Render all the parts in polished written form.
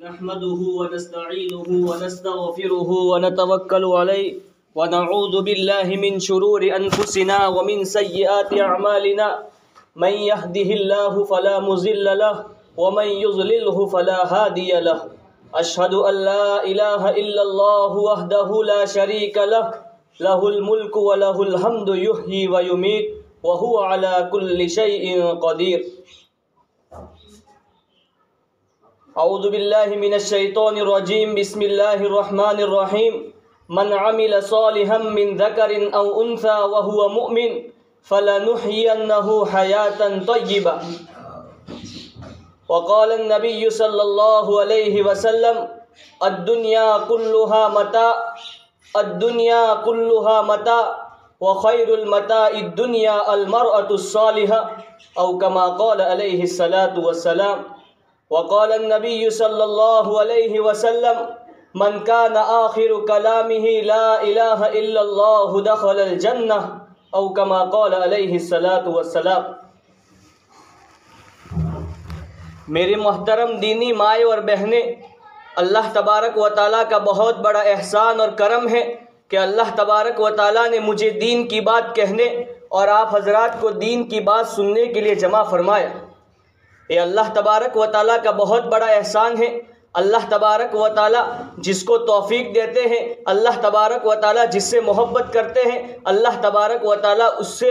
نحمده ونستعينه ونستغفره ونتوكل عليه ونعوذ بالله من شرور أنفسنا ومن سيئات أعمالنا من يهده الله فلا مضل له ومن يضلله فلا هادي له أشهد أن لا إله إلا الله وحده لا شريك له له الملك وله الحمد يحيي ويميت وهو على كل شيء قدير. اعوذ باللہ من الشیطان الرجیم بسم اللہ الرحمن الرحیم من عمل صالحا من ذکر او انثى وهو مؤمن فلنحيينه حياة طیبة. وقال النبي صلی اللہ علیہ وسلم الدنیا كلها متاع الدنیا كلها متاع وخير المتاع الدنيا المرأة الصالحة او كما قال علیہ الصلاة والسلام. وقال النبي صلى الله عليه وسلم من كان آخر كلامه لا إله إلا الله دخل الجنة أو كما قال عليه الصلاة والسلام. میرے محترم دینی مائیں اور بہنیں، اللہ تبارک و تعالیٰ کا بہت بڑا احسان اور کرم ہے کہ اللہ تبارک و تعالیٰ نے مجھے دین کی بات کہنے اور آپ حضرات کو دین کی بات سننے کے لیے جمع فرمایا. یہ اللہ تبارک و تعالیٰ کا بہت بڑا احسان ہے. اللہ تبارک و تعالیٰ جس کو توفیق دیتے ہیں، اللہ تبارک و تعالیٰ جس سے محبت کرتے ہیں، اللہ تبارک و تعالیٰ اس سے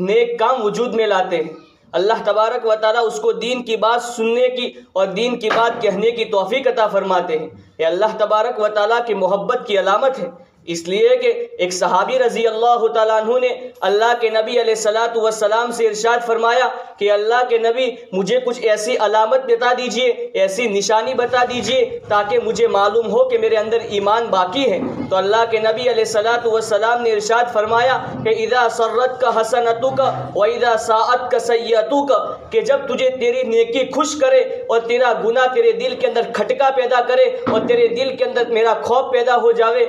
نیک کام وجود میں لاتے ہیں. اللہ تبارک و تعالیٰ اس کو دین کی بات سننے کی اور دین کی بات کہنے کی توفیق عطا فرماتے ہیں. یہ اللہ تبارک و تعالیٰ کی محبت کی علامت ہے. اس لیے کہ ایک صحابی رضی اللہ تعالیٰ عنہ نے اللہ کے نبی علیہ الصلاۃ والسلام سے ارشاد فرمایا کہ اللہ کے نبی مجھے کچھ ایسی علامت بتا دیجئے، ایسی نشانی بتا دیجئے تاکہ مجھے معلوم ہو کہ میرے اندر ایمان باقی ہے. تو اللہ کے نبی علیہ الصلاۃ والسلام نے ارشاد فرمایا کہ اذا سرت کا حسنتک و اذا ساءت کا سیئتک، کہ جب تجھے تیری نیکی خوش کرے اور تیرا گناہ تیرے دل کے اندر کھٹکا پیدا کرے اور تیرے دل کے اندر میرا خوف پیدا ہو جاوے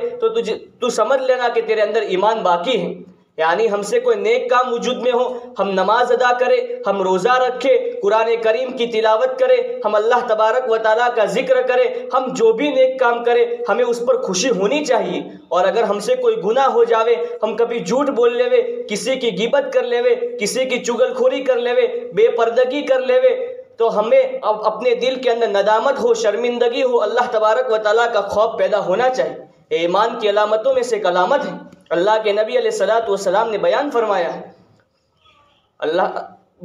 تو سمجھ لینا کہ تیرے اندر ایمان باقی ہے. یعنی ہم سے کوئی نیک کام وجود میں ہو، ہم نماز ادا کرے، ہم روزہ رکھے، قرآن کریم کی تلاوت کرے، ہم اللہ تبارک و تعالیٰ کا ذکر کرے، ہم جو بھی نیک کام کرے ہمیں اس پر خوشی ہونی چاہیے. اور اگر ہم سے کوئی گناہ ہو جاوے، ہم کبھی جھوٹ بول لیوے، کسی کی غیبت کر لیوے، کسی کی چغل خوری کر لیوے، بے پردگی کر لیوے، تو ہمیں اپنے دل کے اندر ندامت ہو، شرمندگی ہو، اللہ تبارک و تعالیٰ کا خوف پیدا ہونا چاہیے. ایمان کی علامتوں میں سے ایک علامت ہے. اللہ کے نبی علیہ الصلاۃ والسلام نے بیان فرمایا ہے.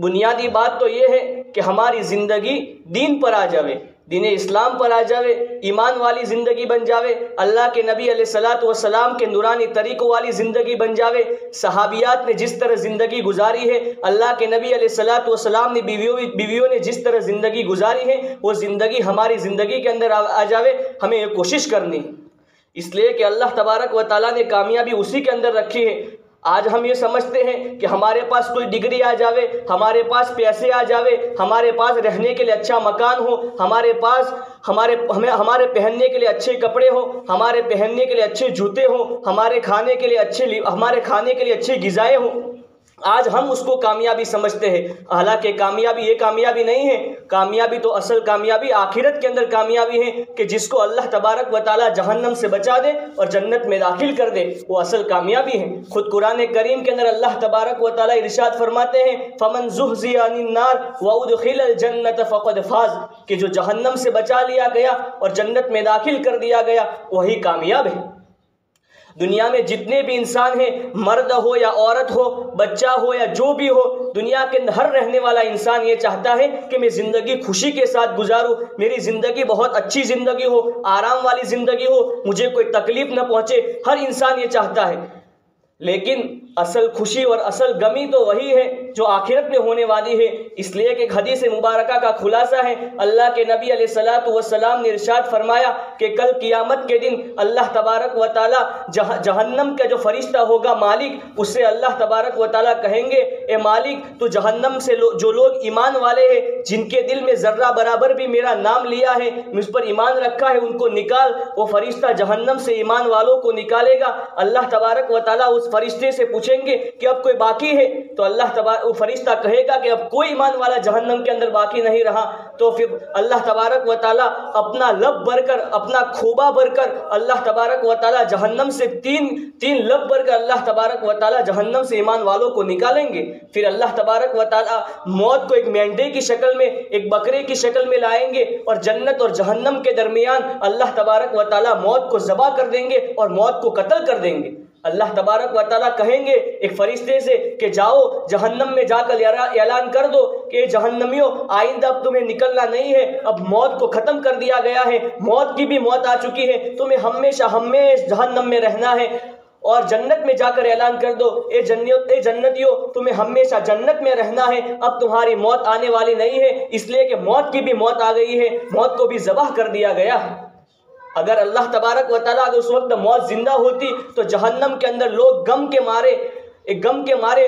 بنیادی بات تو یہ ہے کہ ہماری زندگی دین پر آ جاوے، دین اسلام پر آ جاوے، ایمان والی زندگی بن جاوے، اللہ کے نبی علیہ الصلاۃ والسلام کے نورانی طریقوں والی زندگی بن جاوے. صحابیات نے جس طرح زندگی گزاری ہے، اللہ کے نبی علیہ الصلاۃ والسلام نے بیویوں نے جس طرح زندگی گزاری ہے، وہ زندگی ہماری زندگی کے اندر آ جاوے. ہمیں یہ کوشش کرنی ہے، اس لیے کہ اللہ تبارک و تعالیٰ نے کامیابی اسی کے اندر رکھی ہے. آج ہم یہ سمجھتے ہیں کہ ہمارے پاس کوئی ڈگری آ جاوے، ہمارے پاس پیسے آ جاوے، ہمارے پاس رہنے کے لیے اچھا مکان ہو، ہمارے پاس ہمارے پہننے کے لیے اچھے کپڑے ہوں، ہمارے پہننے کے لیے اچھے جوتے ہوں، ہمارے کھانے کے لیے اچھی غذائیں ہوں. آج ہم اس کو کامیابی سمجھتے ہیں، حالانکہ کامیابی یہ کامیابی نہیں ہے. کامیابی تو اصل کامیابی آخرت کے اندر کامیابی ہے کہ جس کو اللہ تبارک و تعالیٰ جہنم سے بچا دے اور جنت میں داخل کر دے، وہ اصل کامیابی ہے. خود قرآن کریم کے اندر اللہ تبارک و تعالیٰ ارشاد فرماتے ہیں فمن زحزح عن النار وادخل الجنۃ فقد فاز، کہ جو جہنم سے بچا لیا گیا اور جنت میں داخل کر دیا گیا وہی کامیاب ہے. دنیا میں جتنے بھی انسان ہیں، مرد ہو یا عورت ہو، بچہ ہو یا جو بھی ہو، دنیا کے ہر رہنے والا انسان یہ چاہتا ہے کہ میں زندگی خوشی کے ساتھ گزاروں، میری زندگی بہت اچھی زندگی ہو، آرام والی زندگی ہو، مجھے کوئی تکلیف نہ پہنچے. ہر انسان یہ چاہتا ہے. لیکن اصل خوشی اور اصل غمی تو وہی ہے جو آخرت میں ہونے والی ہے. اس لیے کہ ایک حدیث مبارکہ کا خلاصہ ہے، اللہ کے نبی علیہ الصلاۃ والسلام نے ارشاد فرمایا کہ کل قیامت کے دن اللہ تبارک و تعالیٰ جہنم کا جو فرشتہ ہوگا مالک، اس سے اللہ تبارک و تعالیٰ کہیں گے اے مالک، تو جہنم سے جو لوگ ایمان والے ہیں، جن کے دل میں ذرہ برابر بھی میرا نام لیا ہے، مجھ پر ایمان رکھا ہے، ان کو نکال. وہ فرشتہ جہنم سے ایمان والوں کو نکالے گا. اللہ تبارک و تعالیٰ اس فرشتے سے پوچھے پوچھیں گے کہ اب کوئی باقی ہے؟ تو اللہ تبارک فرشتہ کہے گا کہ اب کوئی ایمان والا جہنم کے اندر باقی نہیں رہا. تو پھر اللہ تبارک و تعالیٰ اپنا لب بھر کر، اپنا کھوبا بھر کر اللہ تبارک و تعالیٰ جہنم سے تین لب بھر کر اللہ تبارک و تعالیٰ جہنم سے ایمان والوں کو نکالیں گے. پھر اللہ تبارک و تعالیٰ موت کو ایک مینڈے کی شکل میں، ایک بکرے کی شکل میں لائیں گے، اور جنت اور جہنم کے درمیان اللہ تبارک و تعالیٰ موت کو ذبح کر دیں گے اور موت کو قتل کر دیں گے. اللہ تبارک و تعالیٰ کہیں گے ایک فرشتے سے کہ جاؤ جہنم میں جا کر اعلان کر دو کہ جہنمیوں آئندہ اب تمہیں نکلنا نہیں ہے، اب موت کو ختم کر دیا گیا ہے، موت کی بھی موت آ چکی ہے، تمہیں ہمیشہ جہنم میں رہنا ہے. اور جنت میں جا کر اعلان کر دو اے جنتیوں تمہیں ہمیشہ جنت میں رہنا ہے، اب تمہاری موت آنے والی نہیں ہے، اس لیے کہ موت کی بھی موت آ گئی ہے، موت کو بھی ذبح کر دیا گیا ہے. اگر اللہ تبارک و تعالیٰ اگر اس وقت موت زندہ ہوتی تو جہنم کے اندر لوگ غم کے مارے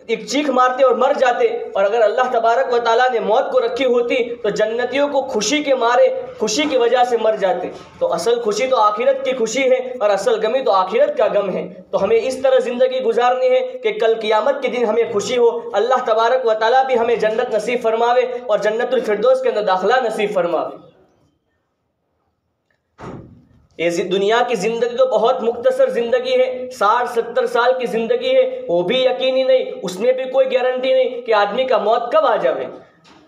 ایک چیخ مارتے اور مر جاتے، اور اگر اللہ تبارک و تعالیٰ نے موت کو رکھی ہوتی تو جنتیوں کو خوشی کے مارے، خوشی کی وجہ سے مر جاتے. تو اصل خوشی تو آخرت کی خوشی ہے اور اصل غمی تو آخرت کا غم ہے. تو ہمیں اس طرح زندگی گزارنی ہے کہ کل قیامت کے دن ہمیں خوشی ہو، اللہ تبارک و تعالیٰ بھی ہمیں جنت نصیب فرماوے اور جنت الفردوس کے اندر داخلہ نصیب فرماوے. یہ دنیا کی زندگی تو بہت مختصر زندگی ہے، 60-70 سال کی زندگی ہے، وہ بھی یقینی نہیں، اس میں بھی کوئی گارنٹی نہیں کہ آدمی کا موت کب آ جائے.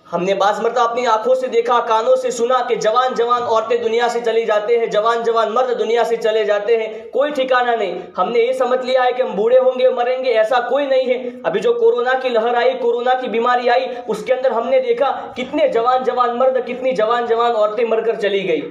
ہم نے بعض مرتبہ اپنی آنکھوں سے دیکھا، کانوں سے سنا کہ جوان عورتیں دنیا سے چلی جاتے ہیں، جوان مرد دنیا سے چلے جاتے ہیں، کوئی ٹھکانہ نہیں. ہم نے یہ سمجھ لیا ہے کہ ہم بوڑھے ہوں گے مریں گے، ایسا کوئی نہیں ہے. ابھی جو کورونا کی لہر آئی، کورونا کی بیماری آئی، اس کے اندر ہم نے دیکھا کتنے جوان مرد، کتنی جوان عورتیں مر کر چلی گئی.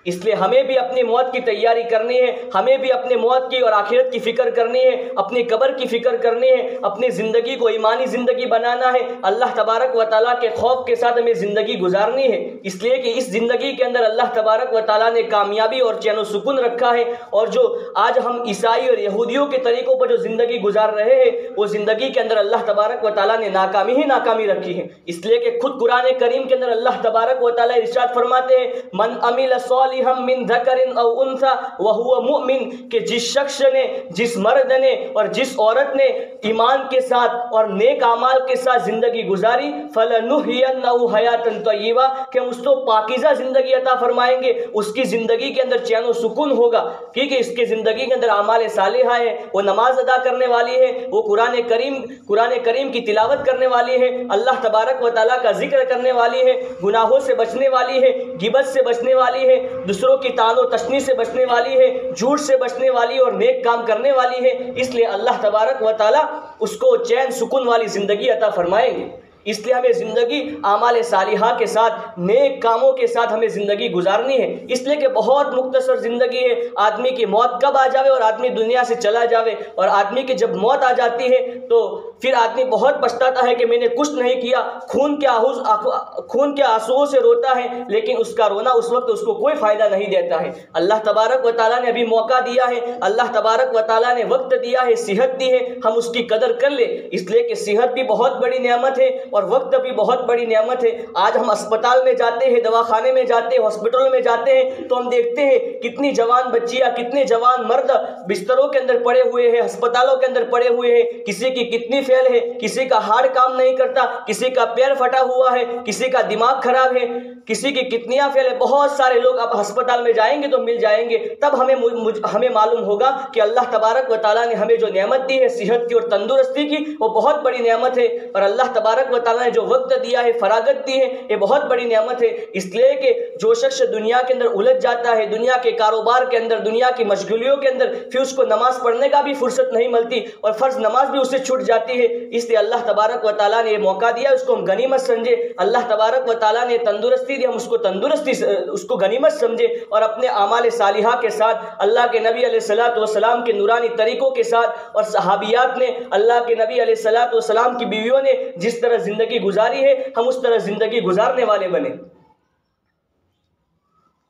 اس لیے ہمیں بھی اپنی موت کی تیاری کرنی ہے، ہمیں بھی اپنے موت کی اور آخرت کی فکر کرنی ہے، اپنی قبر کی فکر کرنی ہے، اپنی زندگی کو ایمانی زندگی بنانا ہے. اللہ تبارک و تعالیٰ کے خوف کے ساتھ ہمیں زندگی گزارنی ہے، اس لیے کہ اس زندگی کے اندر اللہ تبارک و تعالیٰ نے کامیابی اور چین و سکون رکھا ہے. اور جو آج ہم عیسائی اور یہودیوں کے طریقوں پر جو زندگی گزار رہے ہیں، وہ زندگی کے اندر اللہ تبارک و تعالیٰ نے ناکامی ہی ناکامی رکھی ہے. اس لیے کہ خود قرآن کریم کے اندر اللہ تبارک و تعالیٰ ارشاد فرماتے ہیں من عمل صالحا من ذکر او انثى وهو مؤمن، کہ جس شخص نے، جس مرد نے اور جس عورت نے ایمان کے ساتھ اور نیک اعمال کے ساتھ زندگی گزاری، فلنحینہ حیاتا طیبہ، کہ ہم اس کو پاکیزہ زندگی عطا فرمائیں گے، اس کی زندگی کے اندر چین و سکون ہوگا، کیونکہ اس کی زندگی کے اندر اعمال صالحہ ہے، وہ نماز ادا کرنے والی ہے، وہ قرآن کریم کی تلاوت کرنے والی ہے، اللہ تبارک و تعالیٰ کا ذکر کرنے والی ہے، گناہوں سے بچنے والی ہے، غیبت سے بچنے والی ہے، دوسروں کی طعن و تشنیع سے بچنے والی ہے، جھوٹ سے بچنے والی اور نیک کام کرنے والی ہے. اس لیے اللہ تبارک و تعالیٰ اس کو چین سکون والی زندگی عطا فرمائیں گے. اس لیے ہمیں زندگی اعمال صالحہ کے ساتھ، نیک کاموں کے ساتھ ہمیں زندگی گزارنی ہے. اس لیے کہ بہت مختصر زندگی ہے. آدمی کی موت کب آ جاوے اور آدمی دنیا سے چلا جاوے، اور آدمی کی جب موت آ جاتی ہے تو پھر آدمی بہت پچھتاتا ہے کہ میں نے کچھ نہیں کیا، خون کے آنسوؤں سے روتا ہے، لیکن اس کا رونا اس وقت اس کو کوئی فائدہ نہیں دیتا ہے. اللہ تبارک و تعالیٰ نے ابھی موقع دیا ہے، اللہ تبارک و تعالیٰ نے وقت دیا ہے، صحت دی ہے، ہم اس کی قدر کر لیں. اس لیے کہ صحت بھی بہت بڑی نعمت ہے اور وقت بھی بہت بڑی نعمت ہے. آج ہم اسپتال میں جاتے ہیں، دواخانے میں جاتے ہیں، ہاسپٹل میں جاتے ہیں تو ہم دیکھتے ہیں کتنی جوان بچیاں، کتنے جوان مرد بستروں کے اندر پڑے ہوئے ہیں، ہسپتالوں کے اندر پڑے ہوئے ہیں. کسی کی کتنی فیل ہے، کسی کا ہارٹ کام نہیں کرتا، کسی کا پیر پھٹا ہوا ہے، کسی کا دماغ خراب ہے، کسی کی کتنیاں فیل ہے. بہت سارے لوگ اب ہسپتال میں جائیں گے تو مل جائیں گے. تب ہمیں معلوم ہوگا کہ اللہ تبارک و تعالیٰ نے ہمیں جو نعمت دی ہے صحت کی اور تندرستی کی، وہ بہت بڑی نعمت ہے. اور اللہ تبارک و تعالیٰ نے جو وقت دیا ہے، فراغت دی ہے، یہ بہت بڑی نعمت ہے. اس لیے کہ جو شخص دنیا کے اندر الجھ جاتا ہے، دنیا کے کاروبار کے اندر، دنیا کی مشغولیوں کے اندر، پھر اس کو نماز پڑھنے کا بھی فرصت نہیں ملتی اور فرض نماز بھی اسے چھوٹ جاتی ہے. اس لیے اللہ تبارک و تعالیٰ نے یہ موقع دیا، اس کو ہم غنیمت سمجھے. اللہ تبارک و تعالیٰ نے تندرستی دی، ہم اس کو غنیمت سمجھے اور اپنے اعمال صالحہ کے ساتھ، اللہ کے نبی علیہ الصلوۃ والسلام کے نورانی طریقوں کے ساتھ، اور صحابیات نے، اللہ کے نبی علیہ الصلوۃ والسلام کی بیویوں نے جس طرح زندگی گزاری ہے، ہم اس طرح زندگی گزارنے والے بنے.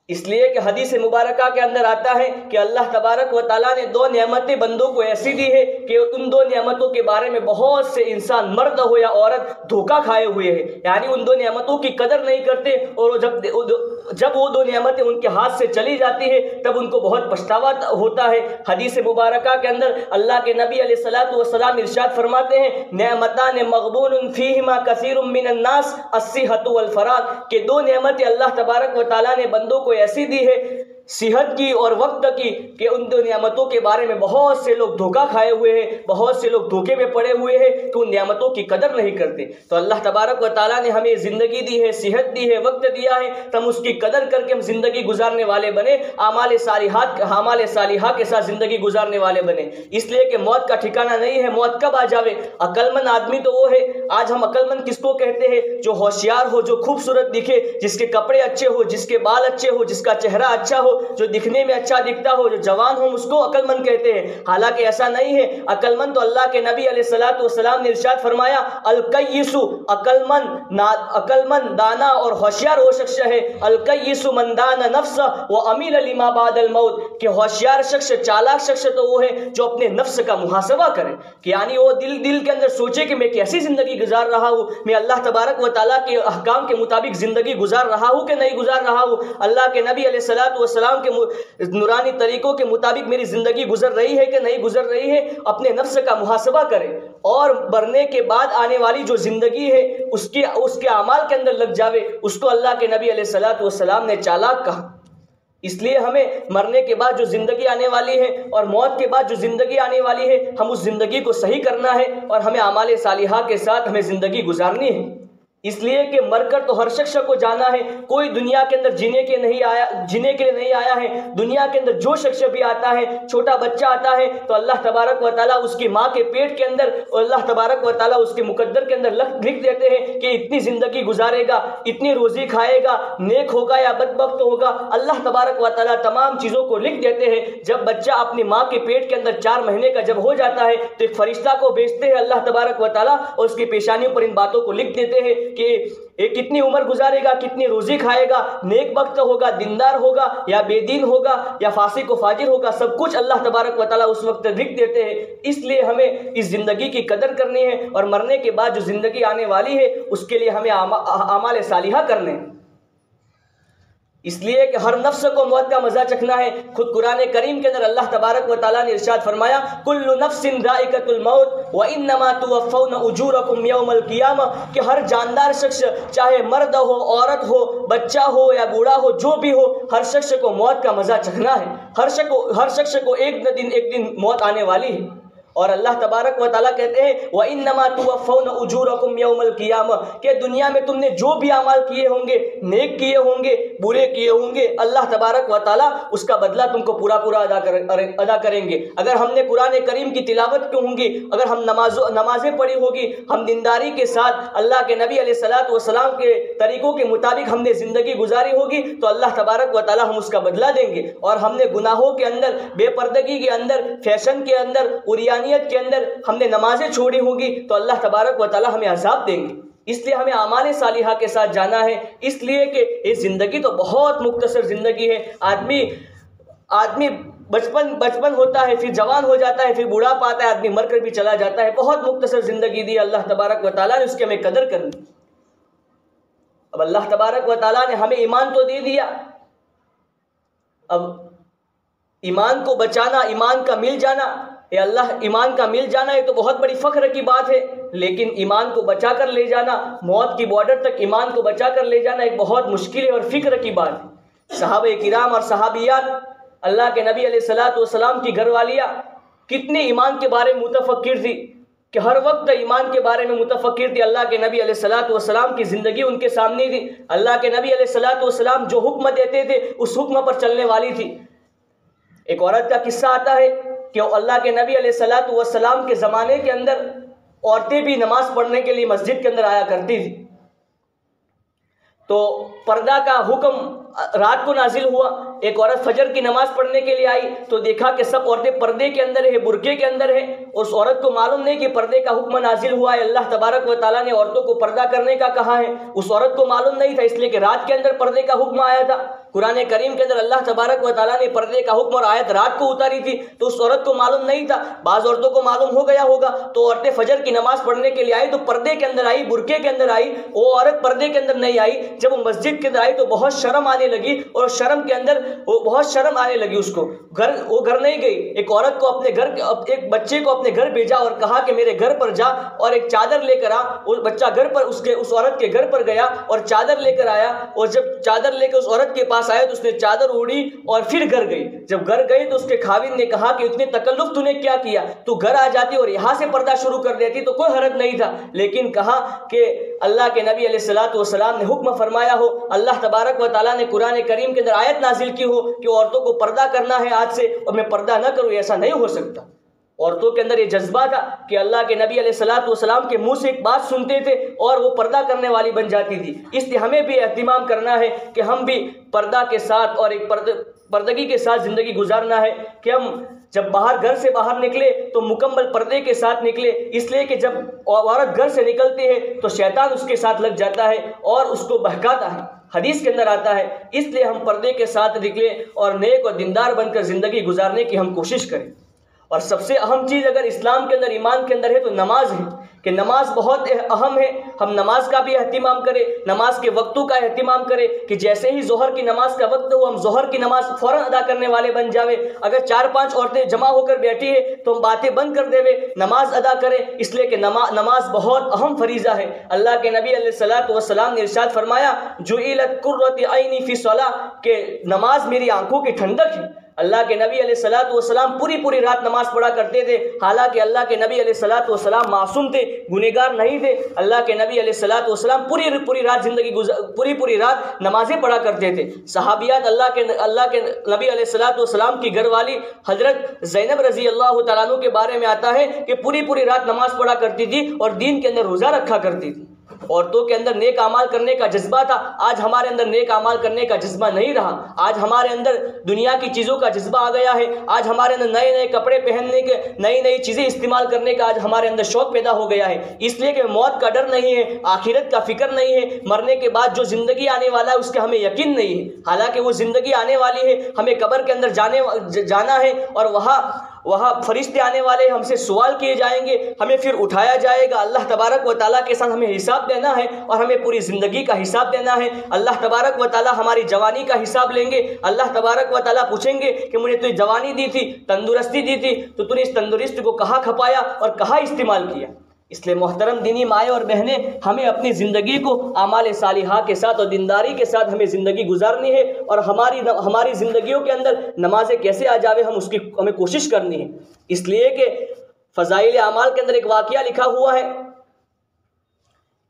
اس لیے کہ حدیث مبارکہ کے اندر آتا ہے کہ اللہ تبارک و تعالیٰ نے 2 نعمتیں بندوں کو ایسی دی ہے کہ ان 2 نعمتوں کے بارے میں بہت سے انسان، مرد ہو یا عورت، دھوکہ کھائے ہوئے ہیں. یعنی ان 2 نعمتوں کی قدر نہیں کرتے، اور جب وہ دو نعمتیں ان کے ہاتھ سے چلی جاتی ہے تب ان کو بہت پچھتاوا ہوتا ہے۔ حدیث مبارکہ کے اندر اللہ کے نبی علیہ الصلوۃ والسلام ارشاد فرماتے ہیں نعمتان مغبون فیہما کثیر من الناس الصحۃ والفراغ، کہ دو نعمتیں اللہ تبارک و تعالیٰ نے بندوں کو ایسی دی ہے، صحت کی اور وقت کی، کہ ان دو نعمتوں کے بارے میں بہت سے لوگ دھوکہ کھائے ہوئے ہیں، بہت سے لوگ دھوکے میں پڑے ہوئے ہیں کہ ان نعمتوں کی قدر نہیں کرتے۔ تو اللہ تبارک و تعالیٰ نے ہمیں زندگی دی ہے، صحت دی ہے، وقت دیا ہے، تو ہم اس کی قدر کر کے ہم زندگی گزارنے والے بنے، اعمال صالحہ کے ساتھ زندگی گزارنے والے بنے، اس لیے کہ موت کا ٹھکانہ نہیں ہے، موت کب آ جاوے۔ عقل مند آدمی تو وہ ہے، آج ہم عقل مند کس کو کہتے ہیں؟ جو ہوشیار ہو، جو خوبصورت دکھے، جس کے کپڑے اچھے ہو، جس کے بال اچھے ہو، جس کا چہرہ اچھا ہو، جو دکھنے میں اچھا دکھتا ہو، جو جوان ہو، اس کو عقل مند کہتے ہیں۔ حالانکہ ایسا نہیں ہے، عقل مند تو اللہ کے نبی علیہ الصلوۃ والسلام نے ارشاد فرمایا الکیس، عقل مند دانا اور ہوشیار وہ شخص ہے، الکیس من دان نفس وعمل لما بعد الموت، کہ ہوشیار شخص، چالاک شخص تو وہ ہے جو اپنے نفس کا محاسبہ کرے، کہ یعنی وہ دل کے اندر سوچے کہ میں کیسی زندگی گزار رہا ہوں، میں اللہ تبارک و تعالیٰ کے احکام کے مطابق زندگی گزار رہا ہوں کہ نہیں گزار رہا ہوں، اللہ کے نبی علیہ الصلوۃ والسلام کے نورانی طریقوں کے مطابق میری زندگی گزر رہی ہے کہ نہیں گزر رہی ہے، اپنے نفس کا محاسبہ کرے، اور مرنے کے بعد آنے والی جو زندگی ہے اس کے اعمال کے اندر لگ جاوے، اس کو اللہ کے نبی علیہ الصلوۃ والسلام نے چالاک کہا۔ اس لیے ہمیں مرنے کے بعد جو زندگی آنے والی ہے اور موت کے بعد جو زندگی آنے والی ہے، ہم اس زندگی کو صحیح کرنا ہے اور ہمیں اعمال صالحہ کے ساتھ ہمیں زندگی گزارنی ہے۔ اس لیے کہ مر کر تو ہر شخص کو جانا ہے، کوئی دنیا کے اندر جینے کے لیے نہیں آیا ہے۔ دنیا کے اندر جو شخص بھی آتا ہے، چھوٹا بچہ آتا ہے تو اللہ تبارک و تعالیٰ اس کی ماں کے پیٹ کے اندر، اور اللہ تبارک و تعالیٰ اس کے مقدر کے اندر لکھ دیتے ہیں کہ اتنی زندگی گزارے گا، اتنی روزی کھائے گا، نیک ہوگا یا بدبخت ہوگا، اللہ تبارک و تعالیٰ تمام چیزوں کو لکھ دیتے ہیں۔ جب بچہ اپنی ماں کے پیٹ کے اندر 4 مہینے کا جب ہو جاتا ہے تو ایک فرشتہ کو بھیجتے ہیں اللہ تبارک و تعالیٰ، اور اس کی پیشانیوں پر ان باتوں کو لکھ دیتے ہیں کہ کتنی عمر گزارے گا، کتنی روزی کھائے گا، نیک بخت ہوگا، دیندار ہوگا یا بے دین ہوگا یا فاسق و فاجر ہوگا، سب کچھ اللہ تبارک و تعالیٰ اس وقت لکھ دیتے ہیں۔ اس لیے ہمیں اس زندگی کی قدر کرنی ہے، اور مرنے کے بعد جو زندگی آنے والی ہے اس کے لیے ہمیں اعمال صالحہ کرنے ہیں۔ اس لیے کہ ہر نفس کو موت کا مزہ چکھنا ہے۔ خود قرآن کریم کے اندر اللہ تبارک و تعالیٰ نے ارشاد فرمایا کل نفس ذائقۃ الموت وانما توفون اجورکم یوم القیامہ، کہ ہر جاندار شخص، چاہے مرد ہو، عورت ہو، بچہ ہو یا بوڑھا ہو، جو بھی ہو، ہر شخص کو موت کا مزہ چکھنا ہے۔ ہر شخص کو ایک دن موت آنے والی ہے، اور اللہ تبارک و تعالیٰ کہتے ہیں وَإِنَّمَا تُوَفَّوْنَ أُجُورَكُمْ يَوْمَ الْقِيَامَةِ، کہ دنیا میں تم نے جو بھی اعمال کیے ہوں گے، نیک کیے ہوں گے، برے کیے ہوں گے، اللہ تبارک و تعالیٰ اس کا بدلہ تم کو پورا ادا کریں گے۔ اگر ہم نے قرآن کریم کی تلاوت کی ہوں گی، اگر ہم نمازیں پڑھی ہوگی، ہم دینداری کے ساتھ اللہ کے نبی علیہ الصلوۃ والسلام کے طریقوں کے مطابق ہم نے زندگی گزاری ہوگی، تو اللہ تبارک و تعالیٰ ہم اس کا بدلہ دیں گے۔ اور ہم نے گناہوں کے اندر، بے پردگی کے اندر، فیشن کے اندر، کے اندر ہم نے نمازیں چھوڑی ہوں گی تو اللہ تبارک و تعالیٰ ہمیں عذاب دیں گے۔ اس لیے ہمیں اعمال صالحہ کے ساتھ جانا ہے، اس لیے کہ یہ زندگی تو بہت مختصر زندگی ہے۔ آدمی بچپن ہوتا ہے، پھر جوان ہو جاتا ہے، پھر بوڑھاپا آتا ہے، آدمی مر کر بھی چلا جاتا ہے۔ بہت مختصر زندگی دی اللہ تبارک و تعالیٰ نے، اس کی ہمیں قدر کرنی۔ اب اللہ تبارک و تعالیٰ نے ہمیں ایمان تو دے دیا، اب ایمان کو بچانا، ایمان کا مل جانا، اے اللہ ایمان کا مل جانا یہ تو بہت بڑی فخر کی بات ہے، لیکن ایمان کو بچا کر لے جانا، موت کی بارڈر تک ایمان کو بچا کر لے جانا ایک بہت مشکل اور فکر کی بات ہے۔ صحابہ کرام اور صحابیات، اللہ کے نبی علیہ الصلوۃ والسلام کی گھر والیاں کتنے ایمان کے بارے میں متفکر تھی، کہ ہر وقت ایمان کے بارے میں متفکر تھی۔ اللہ کے نبی علیہ الصلوۃ والسلام کی زندگی ان کے سامنے تھی، اللہ کے نبی علیہ الصلوۃ والسلام جو حکم دیتے تھے اس حکم پر چلنے والی تھی۔ ایک عورت کا قصہ آتا ہے کہ اللہ کے نبی علیہ الصلوۃ والسلام کے زمانے کے اندر عورتیں بھی نماز پڑھنے کے لیے مسجد کے اندر آیا کرتی تھی، تو پردہ کا حکم رات کو نازل ہوا۔ ایک عورت فجر کی نماز پڑھنے کے لیے آئی تو دیکھا کہ سب عورتیں پردے کے اندر ہیں، برقعے کے اندر ہیں۔ اس عورت کو معلوم نہیں کہ پردے کا حکم نازل ہوا ہے، اللہ تبارک و تعالیٰ نے عورتوں کو پردہ کرنے کا کہا ہے۔ اس عورت کو معلوم نہیں تھا، اس لیے کہ رات کے اندر پردے کا حکم آیا تھا۔ قرآن کریم کے اندر اللہ تبارک و تعالیٰ نے پردے کا حکم اور آیت رات کو اتاری تھی، تو اس عورت کو معلوم نہیں تھا۔ بعض عورتوں کو معلوم ہو گیا ہوگا، تو عورتیں فجر کی نماز پڑھنے کے لیے آئی تو پردے کے اندر آئی، برقعے کے اندر آئی۔ وہ عورت پردے کے اندر نہیں آئی، جب وہ مسجد کے اندر آئی تو بہت شرم آنے آنے لگی اور شرم کے اندر بہت شرم آنے لگی اس کو. وہ گھر نہیں گئی. ایک عورت کو ایک بچے کو اپنے گھر بھیجا اور کہا کہ میرے گھر پر جا اور ایک چادر لے کر آ. وہ بچہ گھر پر اس عورت کے گھر پر گیا اور چادر لے کر آیا, اور جب چادر لے کے اس عورت کے پاس آیا تو اس نے چادر اوڑھی اور پھر گھر گئی. جب گھر گئی تو اس کے خاوند نے کہا کہ اتنے تکلف تو نے کیا کیا, تو گھر آ جاتی اور یہاں سے پردہ شروع کر دیتی تو کوئی حرج نہیں تھا. لیکن کہا کہ اللہ کے نبی علیہ الصلوۃ والسلام نے حکم فرمایا ہو, اللہ تبارک و تعالیٰ نے قرآن کریم کے اندر آیت نازل کی ہو کہ عورتوں کو پردہ کرنا ہے آج سے, اور میں پردہ نہ کروں, ایسا نہیں ہو سکتا. عورتوں کے اندر یہ جذبہ تھا کہ اللہ کے نبی علیہ الصلوۃ والسلام کے منہ سے ایک بات سنتے تھے اور وہ پردہ کرنے والی بن جاتی تھی. اس لیے ہمیں بھی اہتمام کرنا ہے کہ ہم بھی پردہ کے ساتھ اور ایک پردگی کے ساتھ زندگی گزارنا ہے, کہ ہم جب گھر سے باہر نکلے تو مکمل پردے کے ساتھ نکلے. اس لیے کہ جب عورت گھر سے نکلتی ہے تو شیطان اس کے ساتھ لگ جاتا ہے اور اس کو بہکاتا ہے, حدیث کے اندر آتا ہے. اس لیے ہم پردے کے ساتھ نکلیں اور نیک اور دیندار بن کر زندگی گزارنے کی ہم کوشش کریں. اور سب سے اہم چیز اگر اسلام کے اندر, ایمان کے اندر ہے تو نماز ہے, کہ نماز بہت اہم ہے. ہم نماز کا بھی اہتمام کریں, نماز کے وقتوں کا اہتمام کریں, کہ جیسے ہی ظہر کی نماز کا وقت ہو ہم ظہر کی نماز فوراً ادا کرنے والے بن جاوے. اگر 4-5 عورتیں جمع ہو کر بیٹھی ہے تو ہم باتیں بند کر دے نماز ادا کریں, اس لیے کہ نماز بہت اہم فریضہ ہے. اللہ کے نبی علیہ الصلوۃ والسلام نے ارشاد فرمایا جعلت قرۃ عینی فی الصلاۃ, کہ نماز میری آنکھوں کی ٹھنڈک ہے. اللہ کے نبی علیہ الصلوۃ والسلام پوری رات نماز پڑھا کرتے تھے, حالانکہ اللہ کے نبی علیہ الصلوۃ والسلام معصوم تھے, گنہگار نہیں تھے. اللہ کے نبی علیہ الصلوۃ والسلام پوری رات نمازیں پڑھا کرتے تھے. صحابیات اللہ کے نبی علیہ الصلوۃ والسلام کی گھر والی حضرت زینب رضی اللہ تعالیٰ عنہ کے بارے میں آتا ہے کہ پوری رات نماز پڑھا کرتی تھی اور دین کے اندر روزہ رکھا کرتی تھی. عورتوں کے اندر نیک اعمال کرنے کا جذبہ تھا. آج ہمارے اندر نیک اعمال کرنے کا جذبہ نہیں رہا. آج ہمارے اندر دنیا کی چیزوں کا جذبہ آ گیا ہے. آج ہمارے اندر نئے کپڑے پہننے کے, نئی چیزیں استعمال کرنے کا آج ہمارے اندر شوق پیدا ہو گیا ہے. اس لیے کہ موت کا ڈر نہیں ہے, آخرت کا فکر نہیں ہے, مرنے کے بعد جو زندگی آنے والا ہے اس کا ہمیں یقین نہیں ہے. حالانکہ وہ زندگی آنے والی ہے, ہمیں قبر کے اندر جانا ہے اور وہاں فرشتے آنے والے ہم سے سوال کیے جائیں گے, ہمیں پھر اٹھایا جائے گا. اللہ تبارک و تعالیٰ کے ساتھ ہمیں حساب دینا ہے اور ہمیں پوری زندگی کا حساب دینا ہے. اللہ تبارک و تعالیٰ ہماری جوانی کا حساب لیں گے. اللہ تبارک و تعالیٰ پوچھیں گے کہ مجھے تو جوانی دی تھی, تندرستی دی تھی, تو نے اس تندرستی کو کہاں کھپایا اور کہاں استعمال کیا. اس لیے محترم دینی مائیں اور بہنیں, ہمیں اپنی زندگی کو اعمال صالحہ کے ساتھ اور دینداری کے ساتھ ہمیں زندگی گزارنی ہے, اور ہماری زندگیوں کے اندر نمازیں کیسے آ جاوے ہمیں کوشش کرنی ہے. اس لیے کہ فضائل اعمال کے اندر ایک واقعہ لکھا ہوا ہے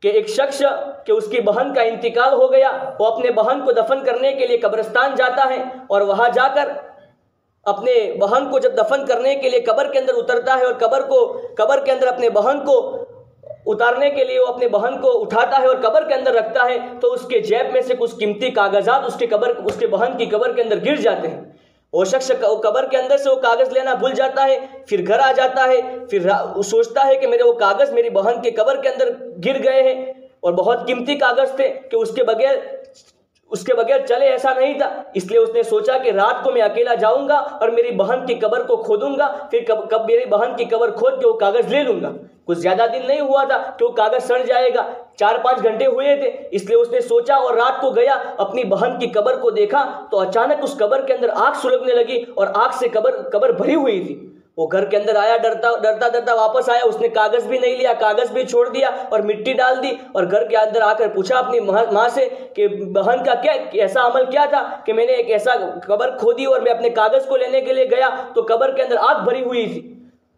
کہ ایک شخص کہ اس کی بہن کا انتقال ہو گیا, وہ اپنے بہن کو دفن کرنے کے لیے قبرستان جاتا ہے اور وہاں جا کر اپنے بہن کو جب دفن کرنے کے لیے قبر کے اندر اترتا ہے اور قبر کے اندر اپنے بہن کو اتارنے کے لیے وہ اپنے بہن کو اٹھاتا ہے اور قبر کے اندر رکھتا ہے, تو اس کے جیب میں سے کچھ قیمتی کاغذات اس کے بہن کی قبر کے اندر گر جاتے ہیں. وہ شخص قبر کے اندر سے وہ کاغذ لینا بھول جاتا ہے, پھر گھر آ جاتا ہے, پھر سوچتا ہے کہ میرے وہ کاغذ میری بہن کے قبر کے اندر گر گئے ہیں اور بہت قیمتی کاغذ تھے کہ اس کے بغیر چلے ایسا نہیں تھا. اس لیے اس نے سوچا کہ رات کو میں اکیلا جاؤں گا اور میری بہن کی قبر کو کھودوں گا, پھر میری بہن کی قبر کھود کے وہ کاغذ لے لوں گا. کچھ زیادہ دن نہیں ہوا تھا کہ وہ کاغذ سڑ جائے گا, 4-5 گھنٹے ہوئے تھے. اس لیے اس نے سوچا اور رات کو گیا, اپنی بہن کی قبر کو دیکھا تو اچانک اس قبر کے اندر آگ سلگنے لگی اور آگ سے قبر بھری ہوئی تھی. وہ گھر کے اندر آیا, ڈرتا واپس آیا. اس نے کاغذ بھی نہیں لیا, کاغذ بھی چھوڑ دیا اور مٹی ڈال دی, اور گھر کے اندر آ کر پوچھا اپنی ماں سے کہ بہن کا ایسا عمل کیا تھا کہ میں نے ایک ایسا قبر کھودی اور میں اپنے کاغذ کو لینے کے لیے گیا تو قبر کے اندر آگ بھری ہوئی تھی.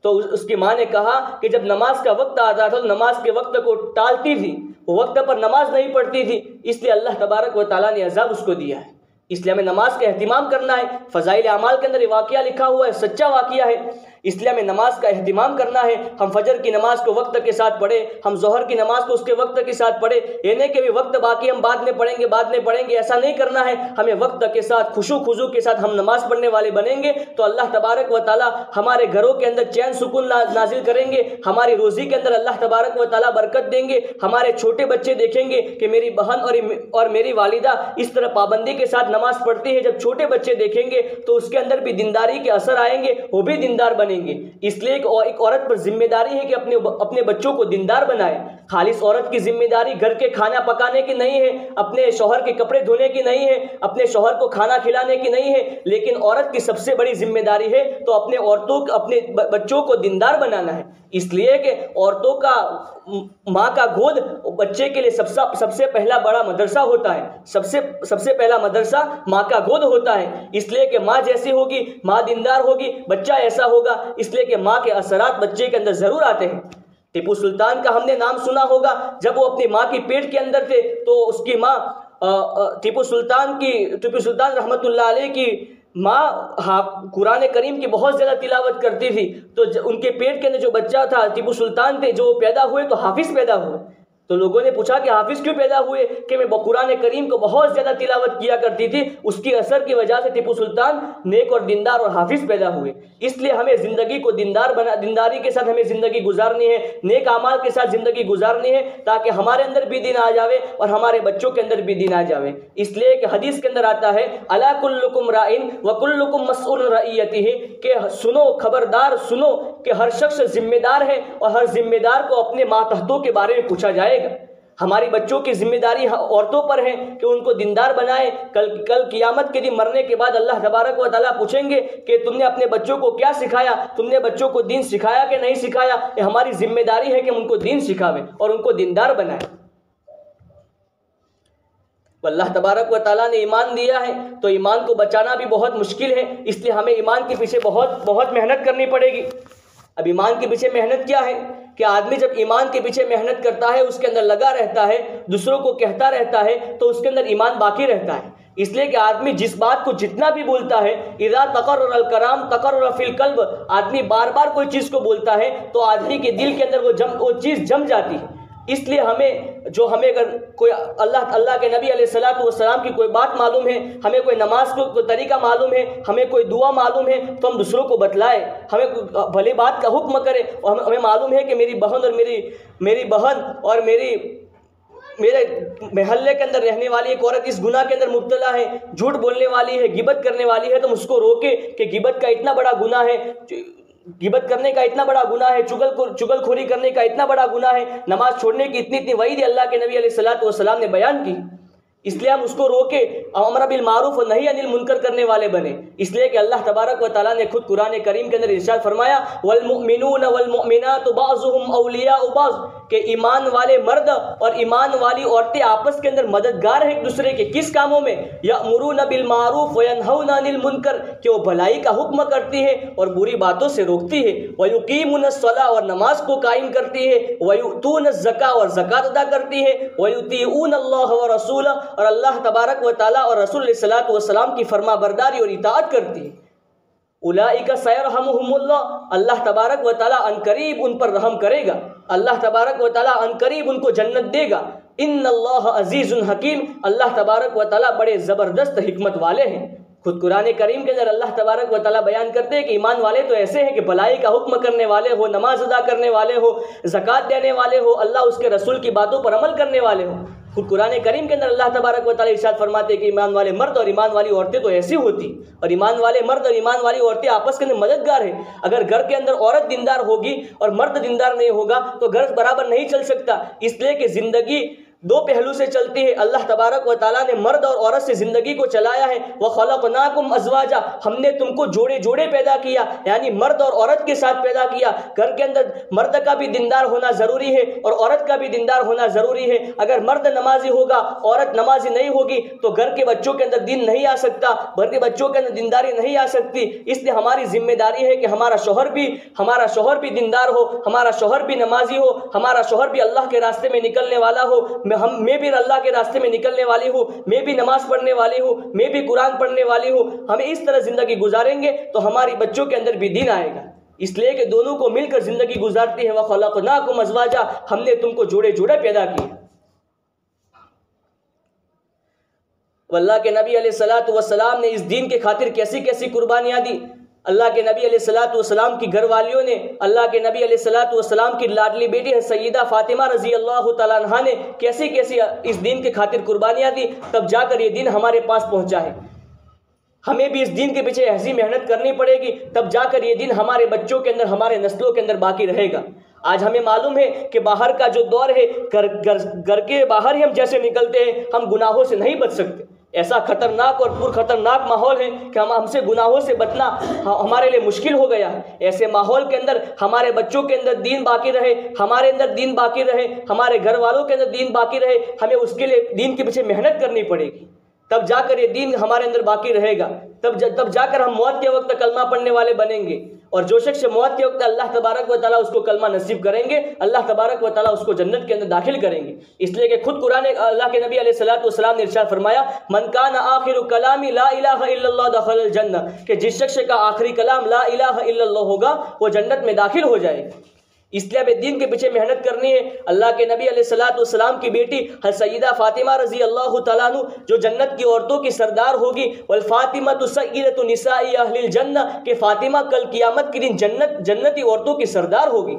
تو اس کی ماں نے کہا کہ جب نماز کا وقت آتا تھا تو نماز کے وقت کو ٹالتی تھی, وہ وقت پر نماز نہیں پڑھتی تھی, اس لیے اللہ تبارک و تعالیٰ نے عذاب اس کو دیا ہے. اس لیے ہمیں نماز کا اہتمام کرنا ہے. فضائل اعمال کے اندر یہ واقعہ لکھا ہوا ہے, سچا واقعہ ہے. اس لیے ہمیں نماز کا اہتمام کرنا ہے. ہم فجر کی نماز کو وقت کے ساتھ پڑھیں, ہم ظہر کی نماز کو اس کے وقت کے ساتھ پڑھیں. یہ نہیں کہ وقت باقی ہم بعد میں پڑھیں گے, ایسا نہیں کرنا ہے. ہمیں وقت کے ساتھ خشوع خضوع کے ساتھ ہم نماز پڑھنے والے بنیں گے تو اللہ تبارک و تعالیٰ ہمارے گھروں کے اندر چین سکون نازل کریں گے. ہماری روزی کے اندر اللہ تبارک و تعالیٰ برکت دیں گے. ہمارے چھوٹے بچے دیکھیں گے کہ میری بہن اور میری والدہ اس طرح پابندی کے ساتھ نماز پڑھتی ہے. جب چھوٹے بچے دیکھیں گے تو اس کے اندر بھی دینداری کے اثر آئیں گے, وہ بھی دیندار بنیں گے. اس لیے ایک عورت پر ذمہ داری ہے کہ اپنے بچوں کو دیندار بنائے. خالص عورت کی ذمہ داری گھر کے کھانا پکانے کی نہیں ہے، اپنے شوہر کے کپڑے دھونے کی نہیں ہے، اپنے شوہر کو کھانا کھلانے کی نہیں ہے، لیکن عورت کی سب سے بڑی ذمہ داری ہے تو اپنے بچوں کو دیندار بنانا ہے۔ اس لیے کہ عورتوں کا ماں کا گود بچے کے لیے سب سے پہلا بڑا مدرسہ ہوتا ہے، سب سے پہلا مدرسہ ماں کا گود ہوتا ہے۔ اس لیے کہ ماں جیسی ہوگی، ماں دیندار ہوگی، بچہ ایسا ہوگا، اس لیے کہ ماں کے اثرات بچے کے اندر ضرور آتے ہیں۔ ٹیپو سلطان کا ہم نے نام سنا ہوگا، جب وہ اپنی ماں کی پیٹ کے اندر تھے تو اس کی ماں ٹیپو سلطان رحمۃ اللہ علیہ کی ماں قرآن کریم کی بہت زیادہ تلاوت کرتی تھی، تو ان کے پیٹ کے اندر جو بچہ تھا ٹیپو سلطان تھے، جو پیدا ہوئے تو حافظ پیدا ہوئے۔ تو لوگوں نے پوچھا کہ حافظ کیوں پیدا ہوئے؟ کہ میں قرآن کریم کو بہت زیادہ تلاوت کیا کرتی تھی، اس کی اثر کی وجہ سے ٹیپو سلطان نیک اور دیندار اور حافظ پیدا ہوئے۔ اس لیے ہمیں زندگی کو دینداری کے ساتھ ہمیں زندگی گزارنی ہے، نیک اعمال کے ساتھ زندگی گزارنی ہے، تاکہ ہمارے اندر بھی دین آ جاوے اور ہمارے بچوں کے اندر بھی دین آ جاوے۔ اس لیے کہ حدیث کے اندر آتا ہے الا کلکم رائن وکلکم مسئول عن رعیتہ، کہ سنو، خبردار سنو کہ ہر شخص ذمہ دار ہے اور ہر ذمہ دار کو اپنے ماتحتوں کے بارے میں پوچھا جائے گا۔ ہماری بچوں کی ذمہ داری عورتوں پر ہے کہ ان کو دیندار بنائیں۔ کل قیامت کے دن مرنے کے بعد اللہ تبارک و تعالیٰ پوچھیں گے کہ تم نے اپنے بچوں کو کیا سکھایا، تم نے بچوں کو دین سکھایا کہ نہیں سکھایا۔ یہ ہماری ذمہ داری ہے کہ ہم ان کو دین سکھاویں اور ان کو دیندار بنائیں۔ اللہ تبارک و تعالیٰ نے ایمان دیا ہے تو ایمان کو بچانا بھی بہت مشکل ہے، اس لیے ہمیں ایمان کے پیچھے بہت محنت کرنی پڑے گی۔ اب ایمان کے پیچھے محنت کیا ہے کہ آدمی جب ایمان کے پیچھے محنت کرتا ہے، اس کے اندر لگا رہتا ہے، دوسروں کو کہتا رہتا ہے، تو اس کے اندر ایمان باقی رہتا ہے۔ اس لیے کہ آدمی جس بات کو جتنا بھی بولتا ہے، اذا تقرر الکلام تقرر فی القلب، آدمی بار بار کوئی چیز کو بولتا ہے تو آدمی کے دل کے اندر وہ چیز جم جاتی ہے۔ اس لیے ہمیں اگر کوئی اللہ کے نبی علیہ الصلوۃ والسلام کی کوئی بات معلوم ہے، ہمیں کوئی نماز کو کوئی طریقہ معلوم ہے، ہمیں کوئی دعا معلوم ہے، تو ہم دوسروں کو بتلائیں، ہمیں بھلی بات کا حکم کرے۔ اور ہمیں معلوم ہے کہ میری بہن اور میرے محلے کے اندر رہنے والی ایک عورت اس گناہ کے اندر مبتلا ہے، جھوٹ بولنے والی ہے، غیبت کرنے والی ہے، تو ہم اس کو روکے کہ غیبت کا اتنا بڑا گناہ ہے، غیبت کرنے کا اتنا بڑا گناہ ہے، چغل خوری کرنے کا اتنا بڑا گناہ ہے، نماز چھوڑنے کی اتنی وعید اللہ کے نبی علیہ الصلوۃ والسلام نے بیان کی۔ اس لیے ہم اس کو روکے، امر بالمعروف و نہی عن المنکر کرنے والے بنے۔ اس لیے کہ اللہ تبارک و تعالیٰ نے خود قرآن کریم کے اندر ارشاد فرمایا والمؤمنون والمؤمنات بعضهم اولیاء بعض، کہ ایمان والے مرد اور ایمان والی عورتیں آپس کے اندر مددگار ہیں ایک دوسرے کے۔ کس کاموں میں؟ یأمرون بالمعروف وینہون عن المنکر، کہ وہ بھلائی کا حکم کرتی ہے اور بری باتوں سے روکتی ہے، ویقیمون الصلاۃ، اور نماز کو قائم کرتی ہے، ویؤتون الزکاۃ، اور زکوٰۃ ادا کرتی ہے، ویطیعون اللہ ورسولہ، اور اللہ تبارک و تعالیٰ اور رسول علیہ الصلوۃ والسلام کی فرما برداری اور اطاعت کرتی ہے۔ اولئک سیرحمہم اللہ، اللہ تبارک و تعالیٰ عنقریب ان پر رحم کرے گا، اللہ تبارک و تعالیٰ عنقریب ان کو جنت دے گا۔ ان اللہ عزیز حکیم، اللہ تبارک و تعالیٰ بڑے زبردست حکمت والے ہیں۔ خود قرآن کریم کے اندر اللہ تبارک و تعالیٰ بیان کرتے ہیں کہ ایمان والے تو ایسے ہیں کہ بھلائی کا حکم کرنے والے ہو، نماز ادا کرنے والے ہو، زکوٰۃ دینے والے ہو، اللہ اس کے رسول کی باتوں پر عمل کرنے والے ہو۔ خود قرآن کریم کے اندر اللہ تبارک و تعالیٰ ارشاد فرماتے ہیں کہ ایمان والے مرد اور ایمان والی عورتیں تو ایسی ہوتی، اور ایمان والے مرد اور ایمان والی عورتیں آپس کے اندر مددگار ہیں۔ اگر گھر کے اندر عورت دیندار ہوگی اور مرد دیندار نہیں ہوگا تو گھر برابر نہیں چل سکتا۔ اس لیے کہ زندگی دو پہلو سے چلتی ہے۔ اللہ تبارک و تعالیٰ نے مرد اور عورت سے زندگی کو چلایا ہے۔ وَخَلَقْنَاكُمْ أَزْوَاجًا، ہم نے تم کو جوڑے جوڑے پیدا کیا، یعنی مرد اور عورت کے ساتھ پیدا کیا۔ گھر کے اندر مرد کا بھی دیندار ہونا ضروری ہے اور عورت کا بھی دیندار ہونا ضروری ہے۔ اگر مرد نمازی ہوگا، عورت نمازی نہیں ہوگی تو گھر کے بچوں کے اندر دین نہیں آ سکتا، گھر کے بچوں کے اندر دینداری نہیں آ سکتی۔ اس لیے ہماری ذمہ داری ہے کہ ہمارا شوہر بھی دیندار ہو، ہمارا شوہر بھی نمازی ہو، ہمارا شوہر بھی اللہ کے راستے میں نکلنے والا ہو، میں بھی اللہ کے راستے میں نکلنے والی ہوں، میں بھی نماز پڑھنے والی ہوں، میں بھی قرآن پڑھنے والی ہوں۔ ہمیں اس طرح زندگی گزاریں گے تو ہماری بچوں کے اندر بھی دین آئے گا۔ اس لیے کہ دونوں کو مل کر زندگی گزارتی ہے۔ وَخَلَقْنَاكُمْ أَزْوَاجًا، ہم نے تم کو جوڑے جوڑے پیدا کیا۔ اللہ کے نبی علیہ الصلوۃ والسلام نے اس دین کے خاطر کیسی کیسی قربانیاں دی۔ اللہ کے نبی علیہ الصلوۃ والسلام کی گھر والیوں نے، اللہ کے نبی علیہ الصلوۃ والسلام کی لاڈلی بیٹی ہے سیدہ فاطمہ رضی اللہ تعالیٰ عنہا نے کیسی کیسی اس دین کے خاطر قربانیاں دی، تب جا کر یہ دین ہمارے پاس پہنچا ہے۔ ہمیں بھی اس دین کے پیچھے ایسی محنت کرنی پڑے گی، تب جا کر یہ دین ہمارے بچوں کے اندر، ہمارے نسلوں کے اندر باقی رہے گا۔ آج ہمیں معلوم ہے کہ باہر کا جو دور ہے، گھر کے باہر ہی ہم جیسے نکلتے ہیں ہم گناہوں سے نہیں بچ سکتے۔ ایسا خطرناک اور پر خطرناک ماحول ہے کہ ہم سے گناہوں سے بچنا ہمارے لیے مشکل ہو گیا ہے۔ ایسے ماحول کے اندر ہمارے بچوں کے اندر دین باقی رہے، ہمارے اندر دین باقی رہے، ہمارے گھر والوں کے اندر دین باقی رہے، ہمیں اس کے لیے دین کے پیچھے محنت کرنی پڑے گی، تب جا کر یہ دین ہمارے اندر باقی رہے گا، تب جا کر ہم موت کے وقت کلمہ پڑھنے والے بنیں گے۔ اور جو شخص موت کے وقت اللہ تبارک و تعالیٰ اس کو کلمہ نصیب کریں گے، اللہ تبارک و تعالیٰ اس کو جنت کے اندر داخل کریں گے۔ اس لیے کہ خود قرآن اللہ کے نبی علیہ الصلوۃ نے ارشاد فرمایا، من کان آخر کلامی لا الہ الا اللہ دخل الجنہ، کہ جس شخص کا آخری کلام لا الہ الا اللہ ہوگا وہ جنت میں داخل ہو جائے گا۔ اس لیے ہمیں دین کے پیچھے محنت کرنی ہے۔ اللہ کے نبی علیہ الصلوۃ کی بیٹی سیدہ فاطمہ رضی اللہ تعالیٰ عنہ جو جنت کی عورتوں کی سردار ہوگی، والفاطمۃ سیدۃ نساء اہل الجنہ، کہ فاطمہ کل قیامت کے دن جنتی عورتوں کی سردار ہوگی۔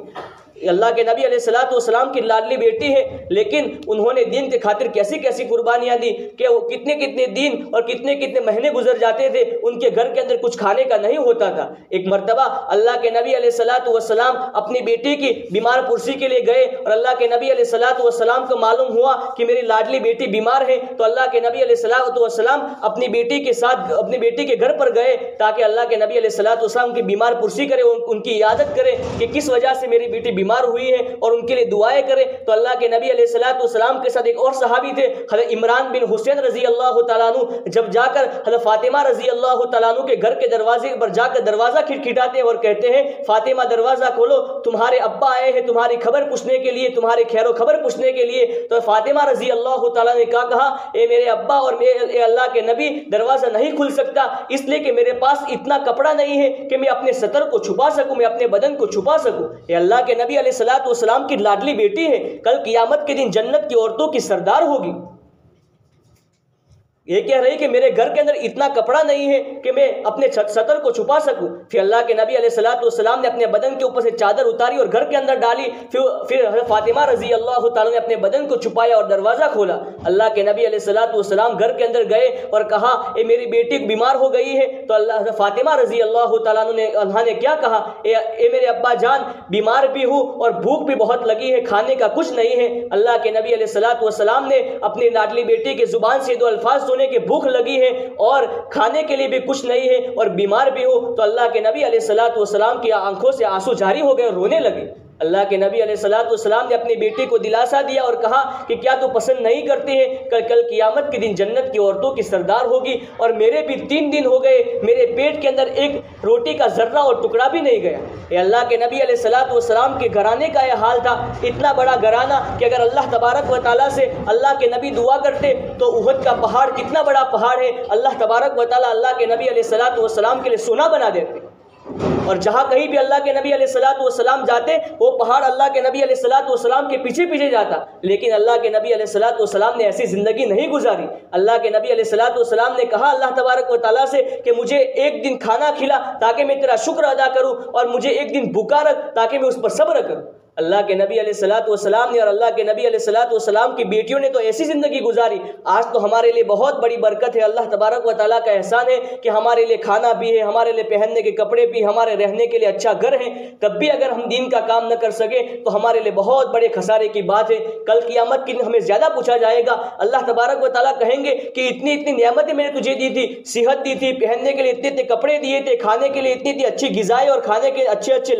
اللہ کے نبی علیہ الصلوۃ کی لاڈلی بیٹی ہے، لیکن انہوں نے دین کے خاطر کیسی کیسی قربانیاں دی کہ وہ کتنے دن اور کتنے مہینے گزر جاتے تھے، ان کے گھر کے اندر کچھ کھانے کا نہیں ہوتا تھا۔ ایک مرتبہ اللہ کے نبی علیہ الصلوۃ اپنی بیٹی کی بیمار پرسی کے لیے گئے، اور اللہ کے نبی علیہ الصلوۃ کو معلوم ہوا کہ میری لاڈلی بیٹی بیمار ہے، تو اللہ کے نبی علیہ الصلوۃ اپنی بیٹی کے ساتھ اپنی بیٹی کے گھر پر گئے تاکہ اللہ کے نبی علیہ الصلوۃ کی بیمار پرسی کرے، ان کی عیادت کرے کہ کس وجہ سے میری بیٹی بیمار ہوئی ہے اور ان کے لیے دعائیں کرے۔ تو اللہ کے نبی علیہ الصلوۃ کے ساتھ ایک اور صحابی تھے، حضرت عمران بن حسین رضی اللہ تعالیٰ عنہ، جب جا کر حضرت فاطمہ رضی اللہ تعالیٰ عنہ کے گھر کے دروازے پر جا کر دروازہ کھٹکھٹاتے ہیں اور کہتے ہیں، فاطمہ دروازہ کھولو، تمہارے ابا آئے ہیں تمہاری خبر پوچھنے کے لیے، تمہارے خیر و خبر پوچھنے کے لیے۔ تو فاطمہ رضی اللہ تعالیٰ نے کہا اے میرے ابا اور اے اللہ کے نبی، دروازہ نہیں کھل سکتا اس لیے کہ میرے پاس اتنا کپڑا نہیں ہے کہ میں اپنے سطر کو چھپا سکوں، میں اپنے بدن کو چھپا سکوں۔ اے اللہ کے نبی علیہ السلام کی لاڈلی بیٹی ہے، کل قیامت کے دن جنت کی عورتوں کی سردار ہوگی۔ یہ کہہ رہی کہ میرے گھر کے اندر اتنا کپڑا نہیں ہے کہ میں اپنے سطر کو چھپا سکوں۔ پھر اللہ کے نبی علیہ السلام نے اپنے بدن کے اوپر سے چادر اتاری اور گھر کے اندر ڈالی، پھر فاطمہ رضی اللہ تعالیٰ نے اپنے بدن کو چھپایا اور دروازہ کھولا۔ اللہ کے نبی علیہ السلام گھر کے اندر گئے اور کہا اے میری بیٹی بیمار ہو گئی ہے، تو فاطمہ رضی اللہ تعالیٰ نے کیا کہا، اے میرے ابا جان، بیمار بھی ہوں اور بھوک بھی بہت لگی ہے، کھانے کا کچھ نہیں ہے۔ اللہ کے نبی علیہ السلام نے اپنی لاڈلی بیٹی کے زبان سے دو الفاظ سنے کہ بھوک لگی ہے اور کھانے کے لیے بھی کچھ نہیں ہے اور بیمار بھی ہو، تو اللہ کے نبی علیہ السلام کی آنکھوں سے آنسو جاری ہو گئے اور رونے لگے۔ اللہ کے نبی علیہ السلام نے اپنی بیٹی کو دلاسا دیا اور کہا کہ کیا تو پسند نہیں کرتے ہیں کل قیامت کے دن جنت کی عورتوں کی سردار ہوگی، اور میرے بھی 3 دن ہو گئے، میرے پیٹ کے اندر ایک روٹی کا ذرہ اور ٹکڑا بھی نہیں گیا۔ اے اللہ کے نبی علیہ السلام کے گھرانے کا یہ حال تھا، اتنا بڑا گھرانہ کہ اگر اللہ تبارک و تعالیٰ سے اللہ کے نبی دعا کرتے تو احد کا پہاڑ کتنا بڑا پہاڑ ہے، اللہ تبارک و تعالیٰ اللہ کے نبی علیہ السلام کے لیے سونا بنا دیتے، اور جہاں کہیں بھی اللہ کے نبی علیہ السلام جاتے وہ پہاڑ اللہ کے نبی علیہ السلام کے پیچھے جاتا۔ لیکن اللہ کے نبی علیہ السلام نے ایسی زندگی نہیں گزاری۔ اللہ کے نبی علیہ السلام نے کہا اللہ تبارک و تعالیٰ سے کہ مجھے ایک دن کھانا کھلا تاکہ میں تیرا شکر ادا کروں، اور مجھے ایک دن بھوکا رکھ تاکہ میں اس پر صبر کروں۔ اللہ کے نبی علیہ السلام نے اور اللہ کے نبی علیہ السلام کی بیٹیوں نے تو ایسی زندگی گزاری۔ آج تو ہمارے لیے بہت بڑی برکت ہے، اللہ تبارک و تعالیٰ کا احسان ہے کہ ہمارے لیے کھانا بھی ہے، ہمارے لیے پہننے کے کپڑے بھی، ہمارے رہنے کے لیے اچھا گھر ہے۔ تب بھی اگر ہم دین کا کام نہ کر سکے تو ہمارے لیے بہت بڑے خسارے کی بات ہے۔ کل قیامت کے دن ہمیں زیادہ پوچھا جائے گا۔ اللہ تبارک و تعالیٰ کہیں گے کہ اتنی نعمتیں میں نے تجھے دی تھی، صحت دی تھی، پہننے کے لیے اتنے کپڑے دیے تھے، کھانے کے لیے اتنی اچھی غذائیں اور کھانے کے اچھے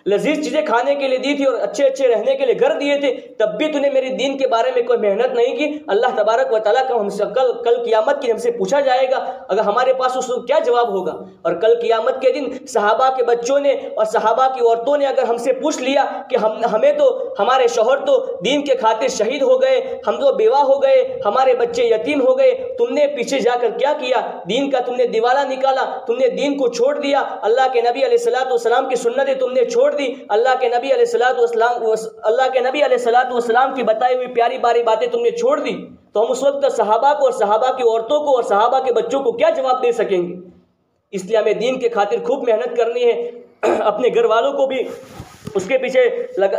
لذیذ چیزیں کھانے کے لیے دی تھی، اور اچھے رہنے کے لیے گھر دیے تھے، تب بھی تو نے میرے دین کے بارے میں کوئی محنت نہیں کی۔ اللہ تبارک و تعالیٰ کا ہم سے کل قیامت کی ہم سے پوچھا جائے گا، اگر ہمارے پاس اس کو کیا جواب ہوگا۔ اور کل قیامت کے دن صحابہ کے بچوں نے اور صحابہ کی عورتوں نے اگر ہم سے پوچھ لیا کہ ہمیں تو ہمارے شوہر تو دین کے خاطر شہید ہو گئے، ہم تو بیوہ ہو گئے، ہمارے بچے یتیم ہو گئے، تم نے پیچھے جا کر کیا کیا؟ دین کا تم نے دیوالہ نکالا، تم نے دین کو چھوڑ دیا، اللہ کے نبی علیہ السلام کی سنتیں تم نے چھوڑ دی، اللہ کے نبی علیہ السلام کی بتائی ہوئی پیاری باری باتیں تم نے چھوڑ دی، تو ہم اس وقت صحابہ کو اور صحابہ کی عورتوں کو اور صحابہ کے بچوں کو کیا جواب دے سکیں گے؟ اس لیے ہمیں دین کے خاطر خوب محنت کرنی ہے، اپنے گھر والوں کو بھی اس کے پیچھے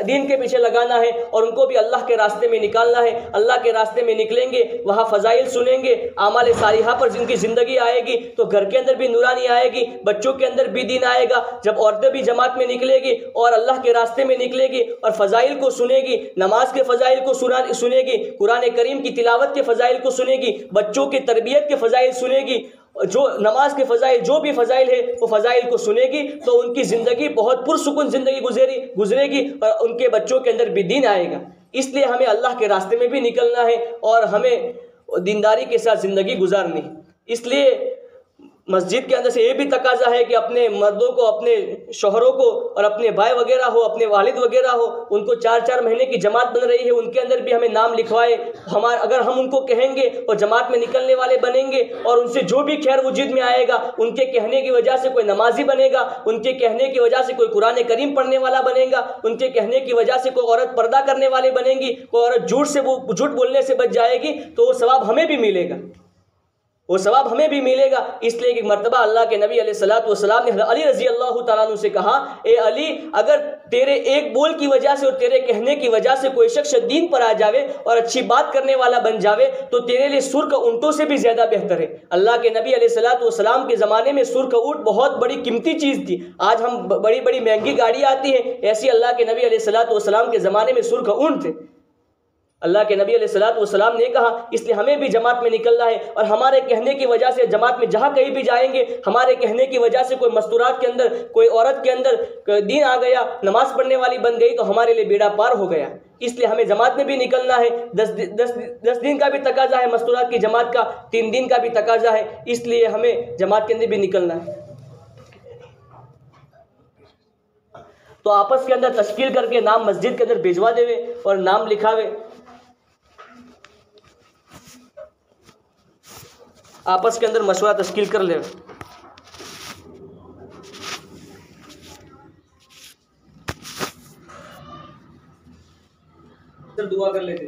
دین کے پیچھے لگانا ہے، اور ان کو بھی اللہ کے راستے میں نکالنا ہے۔ اللہ کے راستے میں نکلیں گے، وہاں فضائل سنیں گے، اعمال صالحہ پر جن کی زندگی آئے گی تو گھر کے اندر بھی نورانی آئے گی، بچوں کے اندر بھی دین آئے گا۔ جب عورتیں بھی جماعت میں نکلے گی اور اللہ کے راستے میں نکلے گی اور فضائل کو سنے گی، نماز کے فضائل کو سنے گی، قرآن کریم کی تلاوت کے فضائل کو سنے گی، بچوں کی تربیت کے فضائل سنے گی، جو نماز کے فضائل، جو بھی فضائل ہے وہ فضائل کو سنے گی، تو ان کی زندگی بہت پرسکون زندگی گزرے گی اور ان کے بچوں کے اندر بھی دین آئے گا۔ اس لیے ہمیں اللہ کے راستے میں بھی نکلنا ہے اور ہمیں دینداری کے ساتھ زندگی گزارنی ہے۔ اس لیے مسجد کے اندر سے یہ بھی تقاضا ہے کہ اپنے مردوں کو، اپنے شوہروں کو اور اپنے بھائی وغیرہ ہو، اپنے والد وغیرہ ہو، ان کو 4 مہینے کی جماعت بن رہی ہے، ان کے اندر بھی ہمیں نام لکھوائے۔ اگر ہم ان کو کہیں گے اور جماعت میں نکلنے والے بنیں گے اور ان سے جو بھی خیر وجود میں آئے گا، ان کے کہنے کی وجہ سے کوئی نمازی بنے گا، ان کے کہنے کی وجہ سے کوئی قرآن کریم پڑھنے والا بنے گا، ان کے کہنے کی وجہ سے کوئی عورت پردہ کرنے والے بنے گی، کوئی عورت جھوٹ بولنے سے بچ جائے گی، تو وہ ثواب ہمیں بھی ملے گا، وہ ثواب ہمیں بھی ملے گا۔ اس لیے کہ مرتبہ اللہ کے نبی علیہ الصلوۃ نے علی رضی اللہ تعالیٰ عنہ سے کہا، اے علی، اگر تیرے ایک بول کی وجہ سے اور تیرے کہنے کی وجہ سے کوئی شخص دین پر آ جاوے اور اچھی بات کرنے والا بن جاوے تو تیرے لیے سرخ اونٹوں سے بھی زیادہ بہتر ہے۔ اللہ کے نبی علیہ الصلوۃ کے زمانے میں سرخ اونٹ بہت بڑی قیمتی چیز تھی۔ آج ہم بڑی بڑی مہنگی گاڑی آتی ہیں، ایسی اللہ کے نبی علیہ الصلوۃ کے زمانے میں سرخ اونٹ تھے۔ اللہ کے نبی علیہ الصلوۃ نے کہا، اس لیے ہمیں بھی جماعت میں نکلنا ہے، اور ہمارے کہنے کی وجہ سے جماعت میں جہاں کہیں بھی جائیں گے، ہمارے کہنے کی وجہ سے کوئی مستورات کے اندر کوئی عورت کے اندر دین آ گیا، نماز پڑھنے والی بن گئی، تو ہمارے لیے بیڑا پار ہو گیا۔ اس لیے ہمیں جماعت میں بھی نکلنا ہے۔ 10 دن کا بھی تقاضا ہے مستورات کی جماعت کا، 3 دن کا بھی تقاضا ہے، اس لیے ہمیں جماعت کے اندر بھی نکلنا ہے۔ تو آپس کے اندر تشکیل کر کے نام مسجد کے اندر بھیجوا دے اور نام لکھاوے، آپس کے اندر مشورہ تشکیل کر لے۔ دعا کر لیتے۔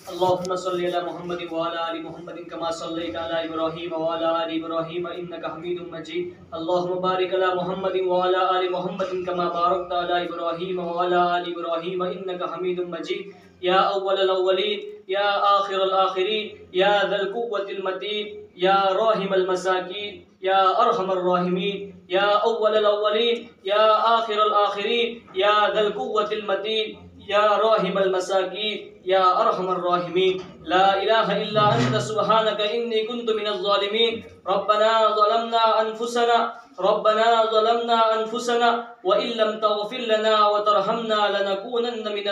اللهم صل على محمد وعلى ال محمد كما صليت على ابراهيم وعلى ال ابراهيم انك حميد مجيد اللهم بارك على محمد وعلى ال محمد كما باركت على ابراهيم وعلى ال ابراهيم انك حميد مجيد يا اول الاولين يا اخر الاخرين يا ذا القوة المتين يا راحم المساكين يا ارحم الراحمين يا اول الاولين يا اخر الاخرين يا ذا القوة المتين یا راحم المساکین یا ارحم الراحمین لا الہ الا انت سبحانک انی کنت من الظالمین ربنا ظلمنا انفسنا وان لم تغفر لنا وترحمنا لنكونن من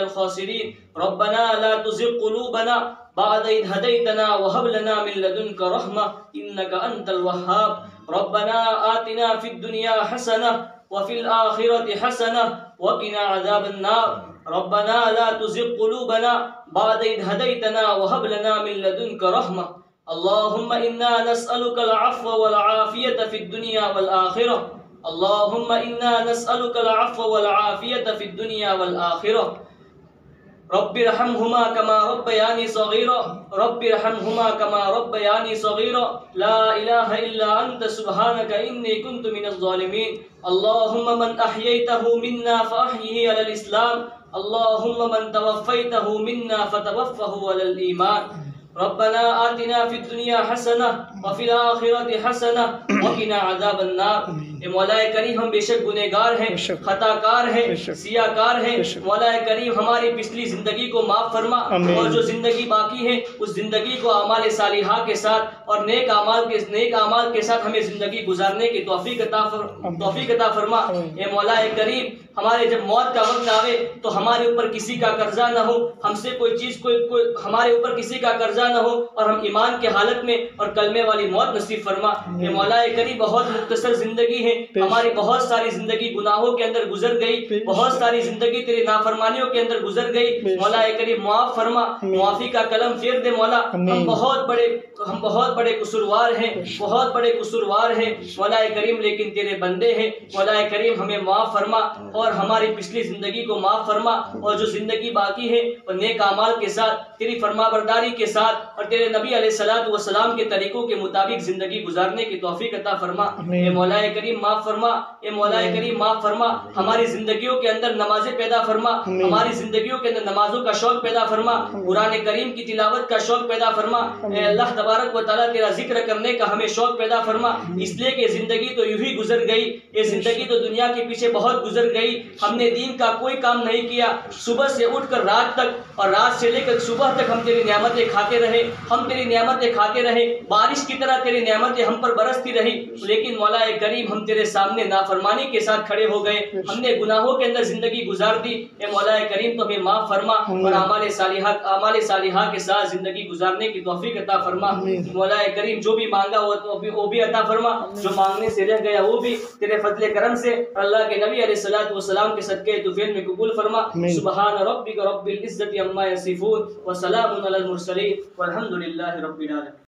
الخاسرین ربنا لا تزغ قلوبنا بعد اذ هديتنا وهب لنا من لدنك رحمة انك انت الوهاب ربنا آتنا في الدنيا حسنة وفي الآخرة حسنة وقنا عذاب النار ربنا لا تزغ قلوبنا بعد إذ هديتنا وهب لنا من لدنك رحمة اللهم إنا نسألك العفو والعافية في الدنيا والآخرة اللهم إنا نسألك العفو والعافية في الدنيا والآخرة رب ارحمهما كما ربياني صغيرا رب ارحمهما كما ربياني صغيرا لا إله إلا أنت سبحانك إني كنت من الظالمين اللهم من أحييته منا فأحيه على الإسلام اللهم من توفيته منا فتوفه على الإيمان ربنا آتنا في الدنيا حسنة وفي الآخرة حسنة وقنا عذاب النار اے مولا کریم ہم بے شک گنہگار ہیں، خطا کار ہیں، سیاہ کار ہیں، مولا کریم ہماری پچھلی زندگی کو معاف فرما اور جو زندگی باقی ہے اس زندگی کو اعمال صالحہ کے ساتھ اور نیک اعمال کے ساتھ ہمیں زندگی گزارنے کی توفیق عطا فرما۔ اے مولا کریم ہمارے جب موت کا وقت آوے تو ہمارے اوپر کسی کا قرضہ نہ ہو، ہم سے کوئی چیز ہمارے اوپر کسی کا قرضہ نہ ہو اور ہم ایمان کے حالت میں اور کلمے والی موت نصیب فرما۔ اے مولا کریم بہت مختصر زندگی ہے، ہماری بہت ساری زندگی گناہوں کے اندر گزر گئی، بہت ساری زندگی تیری نافرمانیوں کے اندر گزر گئی، مولا کریم معاف فرما، معافی کا قلم پھیر دے مولا۔ ہم بہت بڑے قصوروار ہیں، بہت بڑے قصوروار ہیں مولا کریم، لیکن تیرے بندے ہیں مولا کریم، ہمیں معاف فرما اور ہماری پچھلی زندگی کو معاف فرما اور جو زندگی باقی ہے وہ نیک اعمال کے ساتھ تیری فرما برداری کے ساتھ اور تیرے نبی علیہ الصلوۃ والسلام کے طریقوں کے مطابق زندگی گزارنے کی توفیق عطا فرما۔ اے مولا کریم معاف فرما، اے مولا کریم معاف فرما، ہماری زندگیوں کے اندر نمازیں پیدا فرما، ہماری زندگیوں کے اندر نمازوں کا شوق پیدا فرما، قرآن کریم کی تلاوت کا شوق پیدا فرما، اے اللہ تبارک و تعالیٰ تیرا ذکر کرنے کا ہمیں شوق پیدا فرما، اس لیے کہ زندگی تو یوں ہی گزر گئی، یہ زندگی تو دنیا کے پیچھے بہت گزر گئی، ہم نے دین کا کوئی کام نہیں کیا، صبح سے اٹھ کر رات تک اور رات سے لے کر صبح تک ہم تیری نعمتیں کھاتے رہے، ہم تیری نعمتیں کھاتے رہے، بارش کی طرح تیری نعمتیں ہم پر برستی رہی، لیکن مولا کریم ہم تیرے سامنے نافرمانی کے ساتھ کھڑے ہو گئے، ہم نے گناہوں کے اندر زندگی گزار دی، اے مولا کریم تو ہمیں معاف فرما اور اعمال صالحہ کے ساتھ زندگی گزارنے کی توفیق عطا فرما، مولا کریم جو بھی مانگا وہ بھی عطا فرما، جو مانگنے سے رہ گیا وہ بھی تیرے فضل کرم سے اللہ کے نبی علیہ الصلوۃ والسلام کے صدقے طفیل میں قبول فرما، سبحان ربک رب العزت عما یصفون وسلام علی المرسلین والحمد للہ رب العالمین۔